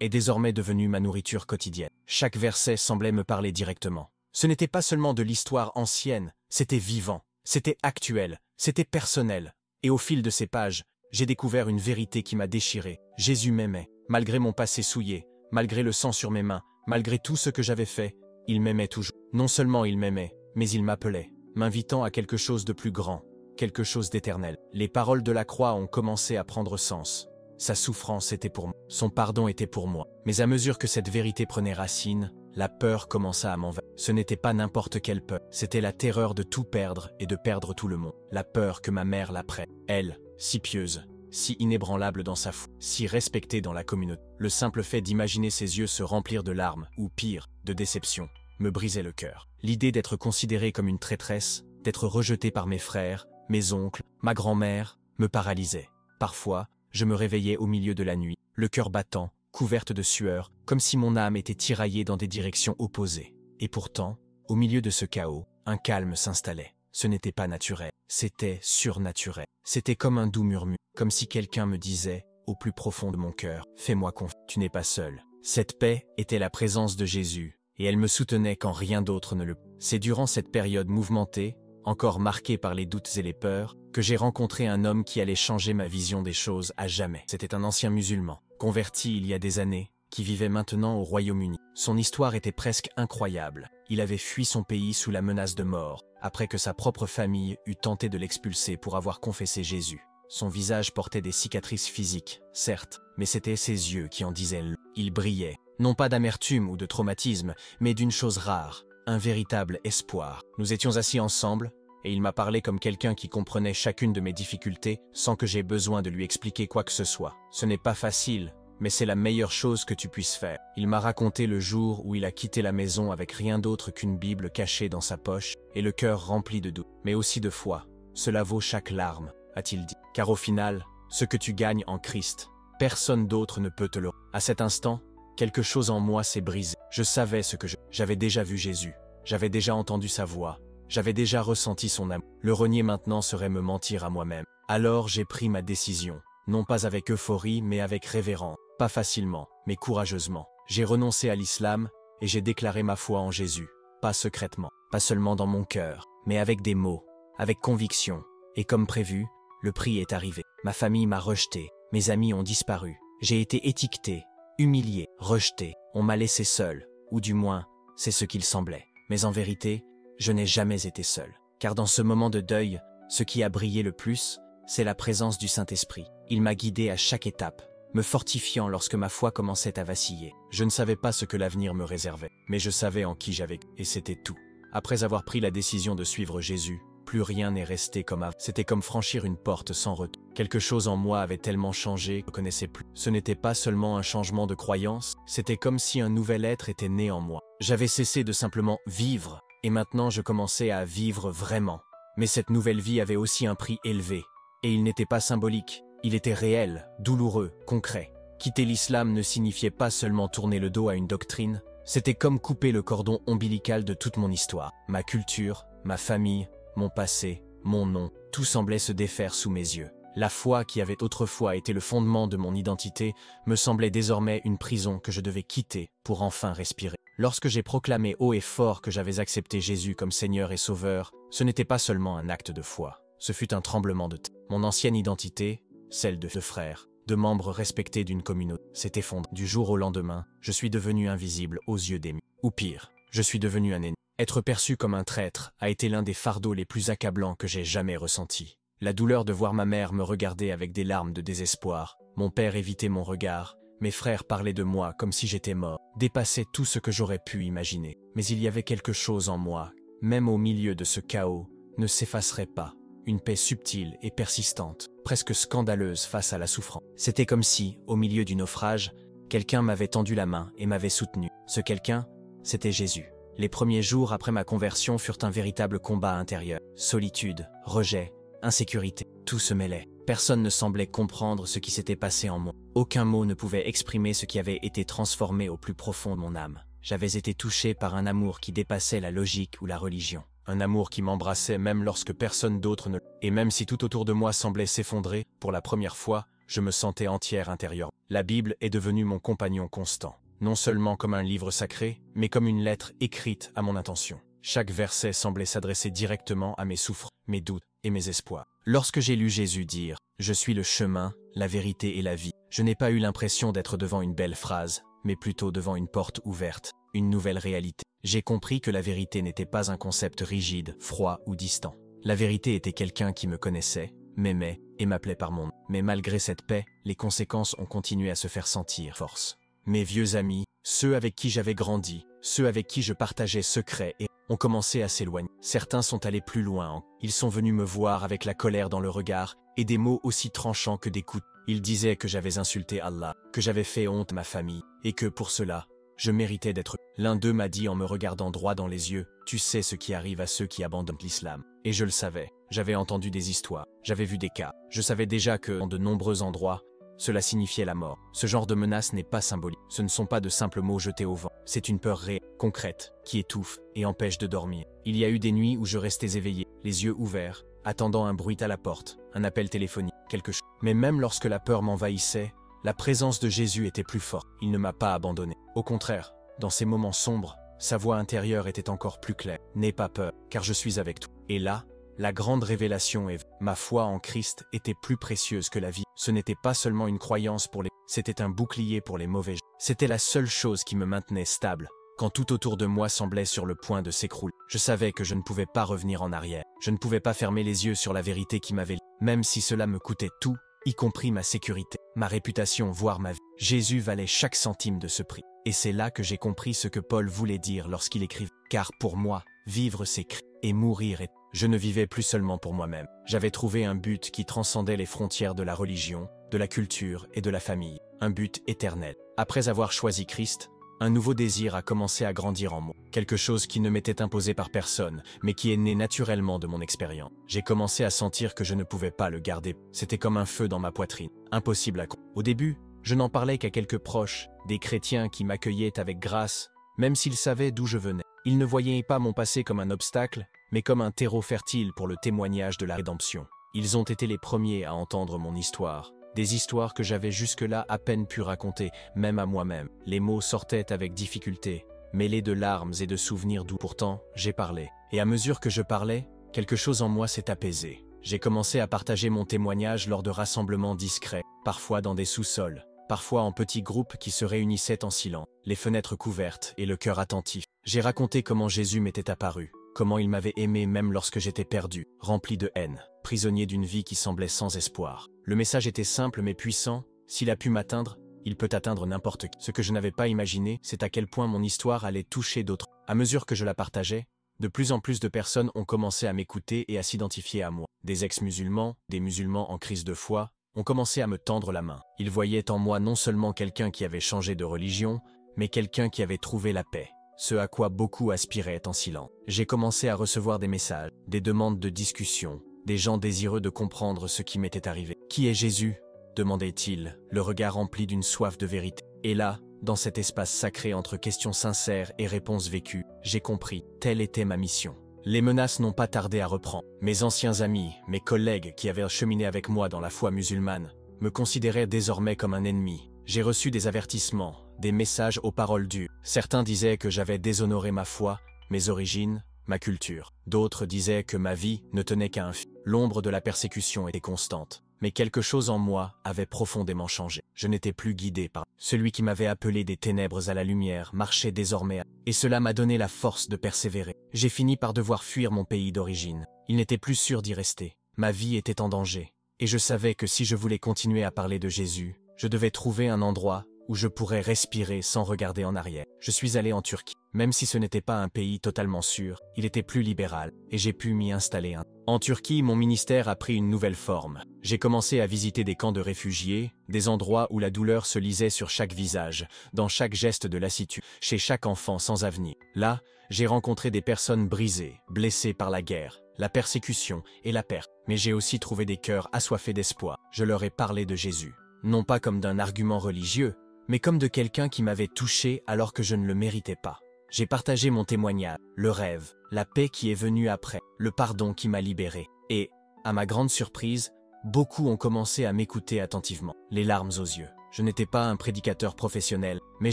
est désormais devenue ma nourriture quotidienne. Chaque verset semblait me parler directement. Ce n'était pas seulement de l'histoire ancienne, c'était vivant, c'était actuel, c'était personnel. Et au fil de ces pages, j'ai découvert une vérité qui m'a déchiré. Jésus m'aimait, malgré mon passé souillé, malgré le sang sur mes mains, malgré tout ce que j'avais fait, il m'aimait toujours. Non seulement il m'aimait, mais il m'appelait, m'invitant à quelque chose de plus grand, quelque chose d'éternel. Les paroles de la croix ont commencé à prendre sens. Sa souffrance était pour moi, son pardon était pour moi. Mais à mesure que cette vérité prenait racine, la peur commença à m'envahir. Ce n'était pas n'importe quelle peur, c'était la terreur de tout perdre et de perdre tout le monde. La peur que ma mère la prenne. Elle, si pieuse, si inébranlable dans sa foi, si respectée dans la communauté. Le simple fait d'imaginer ses yeux se remplir de larmes, ou pire, de déception, me brisait le cœur. L'idée d'être considérée comme une traîtresse, d'être rejetée par mes frères, mes oncles, ma grand-mère, me paralysait. Parfois, je me réveillais au milieu de la nuit, le cœur battant, couverte de sueur, comme si mon âme était tiraillée dans des directions opposées. Et pourtant, au milieu de ce chaos, un calme s'installait. Ce n'était pas naturel, c'était surnaturel. C'était comme un doux murmure, comme si quelqu'un me disait, au plus profond de mon cœur, « Fais-moi confiance, tu n'es pas seul. » Cette paix était la présence de Jésus, et elle me soutenait quand rien d'autre ne le pouvait. C'est durant cette période mouvementée, encore marquée par les doutes et les peurs, que j'ai rencontré un homme qui allait changer ma vision des choses à jamais. C'était un ancien musulman, converti il y a des années, qui vivait maintenant au Royaume-Uni. Son histoire était presque incroyable. Il avait fui son pays sous la menace de mort, après que sa propre famille eût tenté de l'expulser pour avoir confessé Jésus. Son visage portait des cicatrices physiques, certes, mais c'était ses yeux qui en disaient long. Il brillait, non pas d'amertume ou de traumatisme, mais d'une chose rare, un véritable espoir. Nous étions assis ensemble, et il m'a parlé comme quelqu'un qui comprenait chacune de mes difficultés sans que j'aie besoin de lui expliquer quoi que ce soit. Ce n'est pas facile, mais c'est la meilleure chose que tu puisses faire. Il m'a raconté le jour où il a quitté la maison avec rien d'autre qu'une Bible cachée dans sa poche et le cœur rempli de doute, mais aussi de foi. Cela vaut chaque larme, a-t-il dit. Car au final, ce que tu gagnes en Christ, personne d'autre ne peut te le. À cet instant, quelque chose en moi s'est brisé. Je savais ce que j'avais déjà vu Jésus, j'avais déjà entendu sa voix, j'avais déjà ressenti son amour. Le renier maintenant serait me mentir à moi-même. Alors j'ai pris ma décision, non pas avec euphorie mais avec révérence. Pas facilement, mais courageusement. J'ai renoncé à l'islam et j'ai déclaré ma foi en Jésus. Pas secrètement, pas seulement dans mon cœur, mais avec des mots, avec conviction. Et comme prévu, le prix est arrivé. Ma famille m'a rejeté, mes amis ont disparu. J'ai été étiqueté, humilié, rejeté. On m'a laissé seul, ou du moins, c'est ce qu'il semblait. Mais en vérité, je n'ai jamais été seul. Car dans ce moment de deuil, ce qui a brillé le plus, c'est la présence du Saint-Esprit. Il m'a guidé à chaque étape, me fortifiant lorsque ma foi commençait à vaciller. Je ne savais pas ce que l'avenir me réservait, mais je savais en qui j'avais, et c'était tout. Après avoir pris la décision de suivre Jésus, plus rien n'est resté comme avant. C'était comme franchir une porte sans retour. Quelque chose en moi avait tellement changé que je ne connaissais plus. Ce n'était pas seulement un changement de croyance, c'était comme si un nouvel être était né en moi. J'avais cessé de simplement vivre, et maintenant je commençais à vivre vraiment. Mais cette nouvelle vie avait aussi un prix élevé. Et il n'était pas symbolique, il était réel, douloureux, concret. Quitter l'islam ne signifiait pas seulement tourner le dos à une doctrine, c'était comme couper le cordon ombilical de toute mon histoire. Ma culture, ma famille, mon passé, mon nom, tout semblait se défaire sous mes yeux. La foi qui avait autrefois été le fondement de mon identité me semblait désormais une prison que je devais quitter pour enfin respirer. Lorsque j'ai proclamé haut et fort que j'avais accepté Jésus comme Seigneur et Sauveur, ce n'était pas seulement un acte de foi, ce fut un tremblement de terre. Mon ancienne identité, celle de frère, de membres respectés d'une communauté, s'est effondrée. Du jour au lendemain, je suis devenu invisible aux yeux des musulmans. Ou pire, je suis devenu un ennemi. Être perçu comme un traître a été l'un des fardeaux les plus accablants que j'ai jamais ressentis. La douleur de voir ma mère me regarder avec des larmes de désespoir, mon père évitait mon regard, mes frères parlaient de moi comme si j'étais mort, dépassait tout ce que j'aurais pu imaginer. Mais il y avait quelque chose en moi, même au milieu de ce chaos, ne s'effacerait pas. Une paix subtile et persistante, presque scandaleuse face à la souffrance. C'était comme si, au milieu du naufrage, quelqu'un m'avait tendu la main et m'avait soutenu. Ce quelqu'un, c'était Jésus. Les premiers jours après ma conversion furent un véritable combat intérieur. Solitude, rejet, insécurité, tout se mêlait. Personne ne semblait comprendre ce qui s'était passé en moi. Aucun mot ne pouvait exprimer ce qui avait été transformé au plus profond de mon âme. J'avais été touché par un amour qui dépassait la logique ou la religion. Un amour qui m'embrassait même lorsque personne d'autre ne... Et même si tout autour de moi semblait s'effondrer, pour la première fois, je me sentais entière intérieurement. La Bible est devenue mon compagnon constant. Non seulement comme un livre sacré, mais comme une lettre écrite à mon intention. Chaque verset semblait s'adresser directement à mes souffrances, mes doutes et mes espoirs. Lorsque j'ai lu Jésus dire « Je suis le chemin, la vérité et la vie », je n'ai pas eu l'impression d'être devant une belle phrase, mais plutôt devant une porte ouverte, une nouvelle réalité. J'ai compris que la vérité n'était pas un concept rigide, froid ou distant. La vérité était quelqu'un qui me connaissait, m'aimait et m'appelait par mon nom. Mais malgré cette paix, les conséquences ont continué à se faire sentir. Force. Mes vieux amis, ceux avec qui j'avais grandi, ceux avec qui je partageais secrets et ont commencé à s'éloigner. Certains sont allés plus loin. Ils sont venus me voir avec la colère dans le regard et des mots aussi tranchants que des coups. Ils disaient que j'avais insulté Allah, que j'avais fait honte à ma famille et que pour cela, je méritais d'être... L'un d'eux m'a dit en me regardant droit dans les yeux, « Tu sais ce qui arrive à ceux qui abandonnent l'islam. » Et je le savais. J'avais entendu des histoires, j'avais vu des cas. Je savais déjà que, dans de nombreux endroits, cela signifiait la mort. Ce genre de menace n'est pas symbolique. Ce ne sont pas de simples mots jetés au vent. C'est une peur réelle, concrète, qui étouffe et empêche de dormir. Il y a eu des nuits où je restais éveillé, les yeux ouverts, attendant un bruit à la porte, un appel téléphonique, quelque chose. Mais même lorsque la peur m'envahissait, la présence de Jésus était plus forte. Il ne m'a pas abandonné. Au contraire, dans ces moments sombres, sa voix intérieure était encore plus claire. « N'aie pas peur, car je suis avec toi. » Et là, la grande révélation est ma foi en Christ était plus précieuse que la vie. Ce n'était pas seulement une croyance pour les... C'était un bouclier pour les mauvais jours. C'était la seule chose qui me maintenait stable. Quand tout autour de moi semblait sur le point de s'écrouler, je savais que je ne pouvais pas revenir en arrière. Je ne pouvais pas fermer les yeux sur la vérité qui m'avait... Même si cela me coûtait tout, y compris ma sécurité, ma réputation, voire ma vie. Jésus valait chaque centime de ce prix. Et c'est là que j'ai compris ce que Paul voulait dire lorsqu'il écrivait. Car pour moi, vivre c'est Christ, et mourir est... Je ne vivais plus seulement pour moi-même. J'avais trouvé un but qui transcendait les frontières de la religion, de la culture et de la famille. Un but éternel. Après avoir choisi Christ, un nouveau désir a commencé à grandir en moi. Quelque chose qui ne m'était imposé par personne, mais qui est né naturellement de mon expérience. J'ai commencé à sentir que je ne pouvais pas le garder. C'était comme un feu dans ma poitrine. Impossible à comprendre. Au début, je n'en parlais qu'à quelques proches, des chrétiens qui m'accueillaient avec grâce, même s'ils savaient d'où je venais. Ils ne voyaient pas mon passé comme un obstacle, mais comme un terreau fertile pour le témoignage de la rédemption. Ils ont été les premiers à entendre mon histoire. Des histoires que j'avais jusque-là à peine pu raconter, même à moi-même. Les mots sortaient avec difficulté, mêlés de larmes et de souvenirs doux. Pourtant, j'ai parlé. Et à mesure que je parlais, quelque chose en moi s'est apaisé. J'ai commencé à partager mon témoignage lors de rassemblements discrets, parfois dans des sous-sols, parfois en petits groupes qui se réunissaient en silence, les fenêtres couvertes et le cœur attentif. J'ai raconté comment Jésus m'était apparu, comment il m'avait aimé même lorsque j'étais perdu, rempli de haine, prisonnier d'une vie qui semblait sans espoir. Le message était simple mais puissant. S'il a pu m'atteindre, il peut atteindre n'importe qui. Ce que je n'avais pas imaginé, c'est à quel point mon histoire allait toucher d'autres. À mesure que je la partageais, De plus en plus de personnes ont commencé à m'écouter et à s'identifier à moi. Des ex-musulmans, des musulmans en crise de foi, ont commencé à me tendre la main. Ils voyaient en moi non seulement quelqu'un qui avait changé de religion, mais quelqu'un qui avait trouvé la paix. Ce à quoi beaucoup aspiraient en silence. J'ai commencé à recevoir des messages, des demandes de discussion, des gens désireux de comprendre ce qui m'était arrivé. « Qui est Jésus ?» demandait-il, le regard rempli d'une soif de vérité. Et là, dans cet espace sacré entre questions sincères et réponses vécues, j'ai compris, telle était ma mission. Les menaces n'ont pas tardé à reprendre. Mes anciens amis, mes collègues qui avaient cheminé avec moi dans la foi musulmane, me considéraient désormais comme un ennemi. J'ai reçu des avertissements, des messages aux paroles dures. Certains disaient que j'avais déshonoré ma foi, mes origines, ma culture. D'autres disaient que ma vie ne tenait qu'à un fil. L'ombre de la persécution était constante. Mais quelque chose en moi avait profondément changé. Je n'étais plus guidé par celui qui m'avait appelé des ténèbres à la lumière, marchait désormais, et cela m'a donné la force de persévérer. J'ai fini par devoir fuir mon pays d'origine. Il n'était plus sûr d'y rester. Ma vie était en danger. Et je savais que si je voulais continuer à parler de Jésus, je devais trouver un endroit où je pourrais respirer sans regarder en arrière. Je suis allé en Turquie. Même si ce n'était pas un pays totalement sûr, il était plus libéral, et j'ai pu m'y installer. En Turquie, mon ministère a pris une nouvelle forme. J'ai commencé à visiter des camps de réfugiés, des endroits où la douleur se lisait sur chaque visage, dans chaque geste de lassitude, chez chaque enfant sans avenir. Là, j'ai rencontré des personnes brisées, blessées par la guerre, la persécution et la perte. Mais j'ai aussi trouvé des cœurs assoiffés d'espoir. Je leur ai parlé de Jésus, non pas comme d'un argument religieux, mais comme de quelqu'un qui m'avait touché alors que je ne le méritais pas. J'ai partagé mon témoignage, le rêve, la paix qui est venue après, le pardon qui m'a libéré. Et, à ma grande surprise, beaucoup ont commencé à m'écouter attentivement, les larmes aux yeux. Je n'étais pas un prédicateur professionnel, mais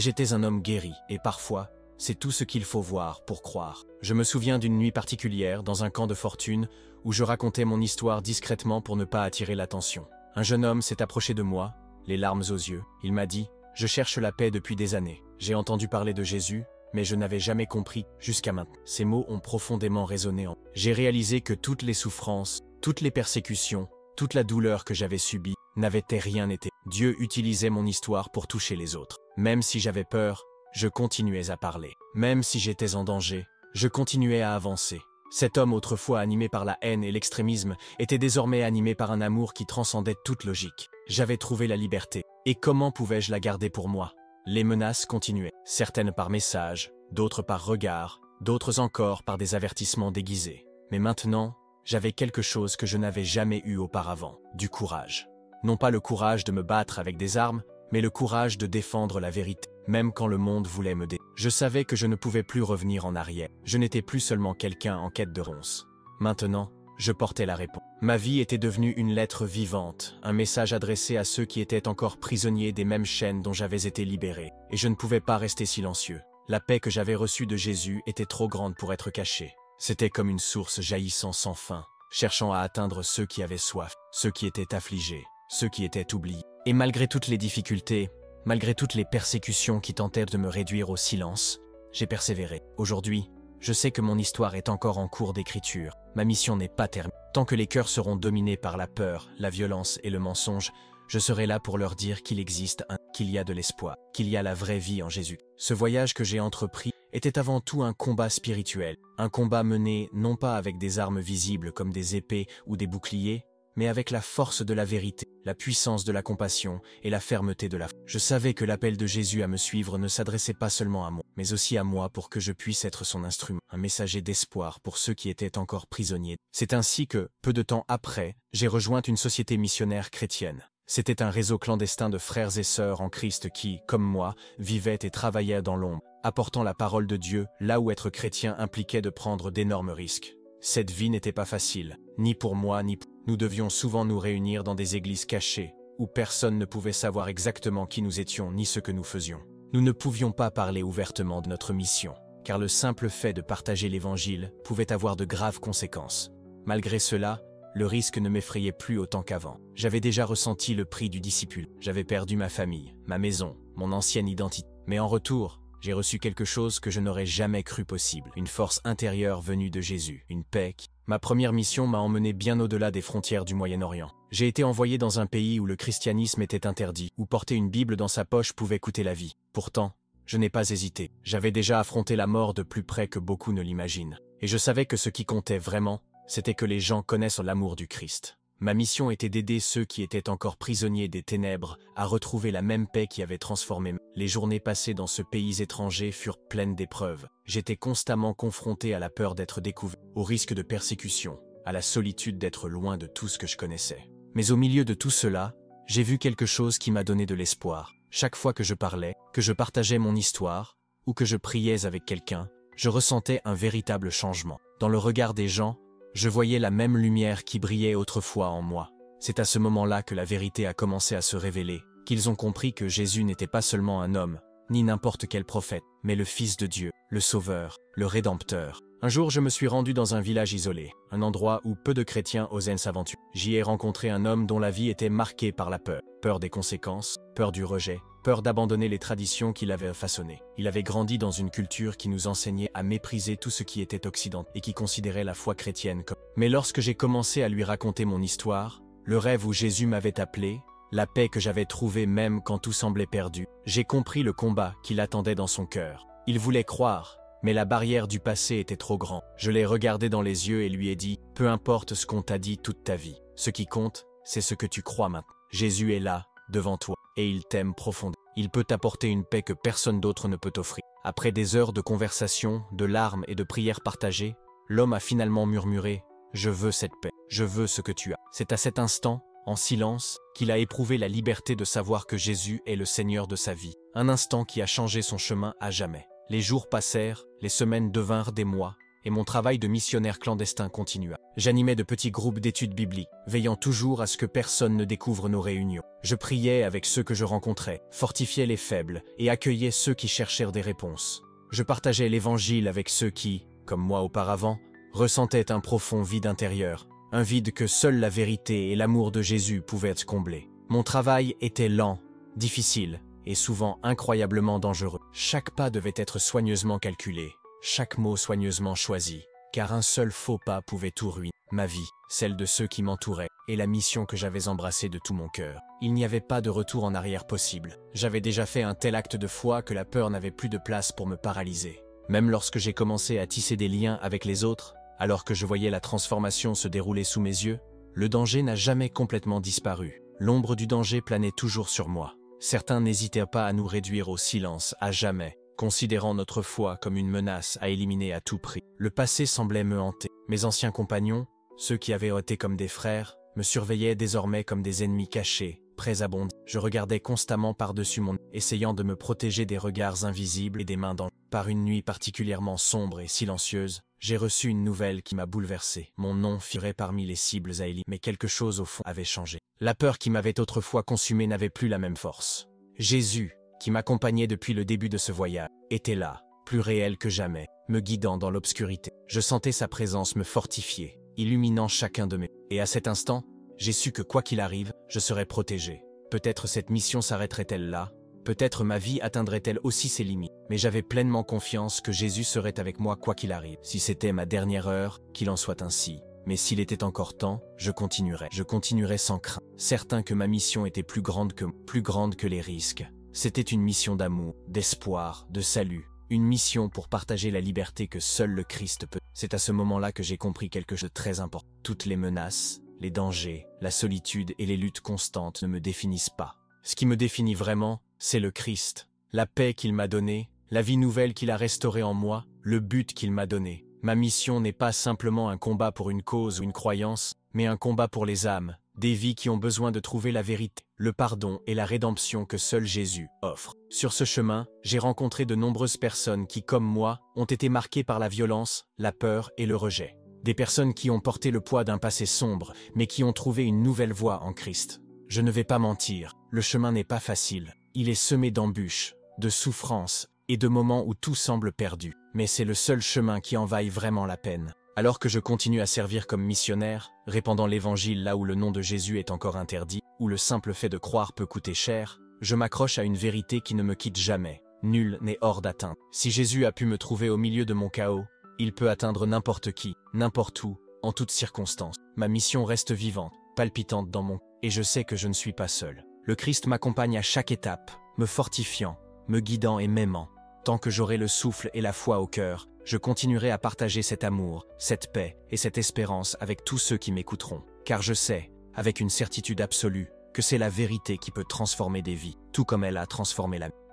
j'étais un homme guéri, et parfois, c'est tout ce qu'il faut voir pour croire. Je me souviens d'une nuit particulière dans un camp de fortune où je racontais mon histoire discrètement pour ne pas attirer l'attention. Un jeune homme s'est approché de moi, les larmes aux yeux. Il m'a dit « Je cherche la paix depuis des années. J'ai entendu parler de Jésus, mais je n'avais jamais compris jusqu'à maintenant. » Ces mots ont profondément résonné en moi. J'ai réalisé que toutes les souffrances, toutes les persécutions, toute la douleur que j'avais subie n'avaient rien été. Dieu utilisait mon histoire pour toucher les autres. Même si j'avais peur, je continuais à parler. Même si j'étais en danger, je continuais à avancer. Cet homme autrefois animé par la haine et l'extrémisme était désormais animé par un amour qui transcendait toute logique. J'avais trouvé la liberté. Et comment pouvais-je la garder pour moi ? Les menaces continuaient, certaines par message, d'autres par regard, d'autres encore par des avertissements déguisés. Mais maintenant, j'avais quelque chose que je n'avais jamais eu auparavant, du courage. Non pas le courage de me battre avec des armes, mais le courage de défendre la vérité, même quand le monde voulait me détruire. Je savais que je ne pouvais plus revenir en arrière. Je n'étais plus seulement quelqu'un en quête de réponse. Maintenant, je portais la réponse. Ma vie était devenue une lettre vivante, un message adressé à ceux qui étaient encore prisonniers des mêmes chaînes dont j'avais été libéré, et je ne pouvais pas rester silencieux. La paix que j'avais reçue de Jésus était trop grande pour être cachée. C'était comme une source jaillissant sans fin, cherchant à atteindre ceux qui avaient soif, ceux qui étaient affligés, ceux qui étaient oubliés. Et malgré toutes les difficultés, malgré toutes les persécutions qui tentaient de me réduire au silence, j'ai persévéré. Aujourd'hui, je sais que mon histoire est encore en cours d'écriture. Ma mission n'est pas terminée. Tant que les cœurs seront dominés par la peur, la violence et le mensonge, je serai là pour leur dire qu'il existe qu'il y a de l'espoir, qu'il y a la vraie vie en Jésus. Ce voyage que j'ai entrepris était avant tout un combat spirituel, un combat mené non pas avec des armes visibles comme des épées ou des boucliers, mais avec la force de la vérité, la puissance de la compassion et la fermeté de la foi. Je savais que l'appel de Jésus à me suivre ne s'adressait pas seulement à moi, mais aussi à moi pour que je puisse être son instrument, un messager d'espoir pour ceux qui étaient encore prisonniers. C'est ainsi que, peu de temps après, j'ai rejoint une société missionnaire chrétienne. C'était un réseau clandestin de frères et sœurs en Christ qui, comme moi, vivaient et travaillaient dans l'ombre, apportant la parole de Dieu là où être chrétien impliquait de prendre d'énormes risques. Cette vie n'était pas facile, ni pour moi ni pour... Nous devions souvent nous réunir dans des églises cachées, où personne ne pouvait savoir exactement qui nous étions ni ce que nous faisions. Nous ne pouvions pas parler ouvertement de notre mission, car le simple fait de partager l'Évangile pouvait avoir de graves conséquences. Malgré cela, le risque ne m'effrayait plus autant qu'avant. J'avais déjà ressenti le prix du disciple. J'avais perdu ma famille, ma maison, mon ancienne identité. Mais en retour, j'ai reçu quelque chose que je n'aurais jamais cru possible. Une force intérieure venue de Jésus, une paix qui... Ma première mission m'a emmené bien au-delà des frontières du Moyen-Orient. J'ai été envoyé dans un pays où le christianisme était interdit, où porter une Bible dans sa poche pouvait coûter la vie. Pourtant, je n'ai pas hésité. J'avais déjà affronté la mort de plus près que beaucoup ne l'imaginent. Et je savais que ce qui comptait vraiment, c'était que les gens connaissent l'amour du Christ. Ma mission était d'aider ceux qui étaient encore prisonniers des ténèbres à retrouver la même paix qui avait transformé. Les journées passées dans ce pays étranger furent pleines d'épreuves. J'étais constamment confronté à la peur d'être découvert, au risque de persécution, à la solitude d'être loin de tout ce que je connaissais. Mais au milieu de tout cela, j'ai vu quelque chose qui m'a donné de l'espoir. Chaque fois que je parlais, que je partageais mon histoire, ou que je priais avec quelqu'un, je ressentais un véritable changement. Dans le regard des gens, je voyais la même lumière qui brillait autrefois en moi. C'est à ce moment-là que la vérité a commencé à se révéler, qu'ils ont compris que Jésus n'était pas seulement un homme, ni n'importe quel prophète, mais le Fils de Dieu, le Sauveur, le Rédempteur. Un jour, je me suis rendu dans un village isolé, un endroit où peu de chrétiens osaient s'aventurer. J'y ai rencontré un homme dont la vie était marquée par la peur. Peur des conséquences, peur du rejet, peur d'abandonner les traditions qu'il avait façonnées. Il avait grandi dans une culture qui nous enseignait à mépriser tout ce qui était occidental et qui considérait la foi chrétienne comme... Mais lorsque j'ai commencé à lui raconter mon histoire, le rêve où Jésus m'avait appelé, la paix que j'avais trouvée même quand tout semblait perdu, j'ai compris le combat qu'il attendait dans son cœur. Il voulait croire, mais la barrière du passé était trop grande. Je l'ai regardé dans les yeux et lui ai dit « Peu importe ce qu'on t'a dit toute ta vie, ce qui compte, c'est ce que tu crois maintenant. Jésus est là, devant toi, et il t'aime profondément. Il peut t'apporter une paix que personne d'autre ne peut t'offrir. » Après des heures de conversation, de larmes et de prières partagées, l'homme a finalement murmuré « Je veux cette paix, je veux ce que tu as. » C'est à cet instant, en silence, qu'il a éprouvé la liberté de savoir que Jésus est le Seigneur de sa vie. Un instant qui a changé son chemin à jamais. Les jours passèrent, les semaines devinrent des mois, et mon travail de missionnaire clandestin continua. J'animais de petits groupes d'études bibliques, veillant toujours à ce que personne ne découvre nos réunions. Je priais avec ceux que je rencontrais, fortifiais les faibles et accueillais ceux qui cherchèrent des réponses. Je partageais l'Évangile avec ceux qui, comme moi auparavant, ressentaient un profond vide intérieur, un vide que seule la vérité et l'amour de Jésus pouvaient combler. Mon travail était lent, difficile, et souvent incroyablement dangereux. Chaque pas devait être soigneusement calculé, chaque mot soigneusement choisi, car un seul faux pas pouvait tout ruiner. Ma vie, celle de ceux qui m'entouraient, et la mission que j'avais embrassée de tout mon cœur. Il n'y avait pas de retour en arrière possible. J'avais déjà fait un tel acte de foi que la peur n'avait plus de place pour me paralyser. Même lorsque j'ai commencé à tisser des liens avec les autres, alors que je voyais la transformation se dérouler sous mes yeux, le danger n'a jamais complètement disparu. L'ombre du danger planait toujours sur moi. Certains n'hésitèrent pas à nous réduire au silence, à jamais, considérant notre foi comme une menace à éliminer à tout prix. Le passé semblait me hanter. Mes anciens compagnons, ceux qui avaient été comme des frères, me surveillaient désormais comme des ennemis cachés, prêts à bondir. Je regardais constamment par-dessus mon... essayant de me protéger des regards invisibles et des mains dans... Par une nuit particulièrement sombre et silencieuse, j'ai reçu une nouvelle qui m'a bouleversé. Mon nom figurait parmi les cibles à éliminer, mais quelque chose au fond avait changé. La peur qui m'avait autrefois consumé n'avait plus la même force. Jésus, qui m'accompagnait depuis le début de ce voyage, était là, plus réel que jamais, me guidant dans l'obscurité. Je sentais sa présence me fortifier, illuminant chacun de mes... Et à cet instant, j'ai su que quoi qu'il arrive, je serais protégé. Peut-être cette mission s'arrêterait-elle là, peut-être ma vie atteindrait-elle aussi ses limites, mais j'avais pleinement confiance que Jésus serait avec moi quoi qu'il arrive. Si c'était ma dernière heure, qu'il en soit ainsi. Mais s'il était encore temps, je continuerais sans crainte, certain que ma mission était plus grande que les risques. C'était une mission d'amour, d'espoir, de salut, une mission pour partager la liberté que seul le Christ peut. C'est à ce moment-là que j'ai compris quelque chose de très important. Toutes les menaces, les dangers, la solitude et les luttes constantes ne me définissent pas. Ce qui me définit vraiment, c'est le Christ, la paix qu'il m'a donnée, la vie nouvelle qu'il a restaurée en moi, le but qu'il m'a donné. Ma mission n'est pas simplement un combat pour une cause ou une croyance, mais un combat pour les âmes, des vies qui ont besoin de trouver la vérité, le pardon et la rédemption que seul Jésus offre. Sur ce chemin, j'ai rencontré de nombreuses personnes qui, comme moi, ont été marquées par la violence, la peur et le rejet. Des personnes qui ont porté le poids d'un passé sombre, mais qui ont trouvé une nouvelle voie en Christ. Je ne vais pas mentir, le chemin n'est pas facile. Il est semé d'embûches, de souffrances et de moments où tout semble perdu. Mais c'est le seul chemin qui en vaille vraiment la peine. Alors que je continue à servir comme missionnaire, répandant l'évangile là où le nom de Jésus est encore interdit, où le simple fait de croire peut coûter cher, je m'accroche à une vérité qui ne me quitte jamais. Nul n'est hors d'atteinte. Si Jésus a pu me trouver au milieu de mon chaos, il peut atteindre n'importe qui, n'importe où, en toutes circonstances. Ma mission reste vivante, palpitante dans mon... Et je sais que je ne suis pas seul. Le Christ m'accompagne à chaque étape, me fortifiant, me guidant et m'aimant. Tant que j'aurai le souffle et la foi au cœur, Je continuerai à partager cet amour, cette paix et cette espérance avec tous ceux qui m'écouteront, car je sais, avec une certitude absolue, que c'est la vérité qui peut transformer des vies, tout comme elle a transformé la mienne.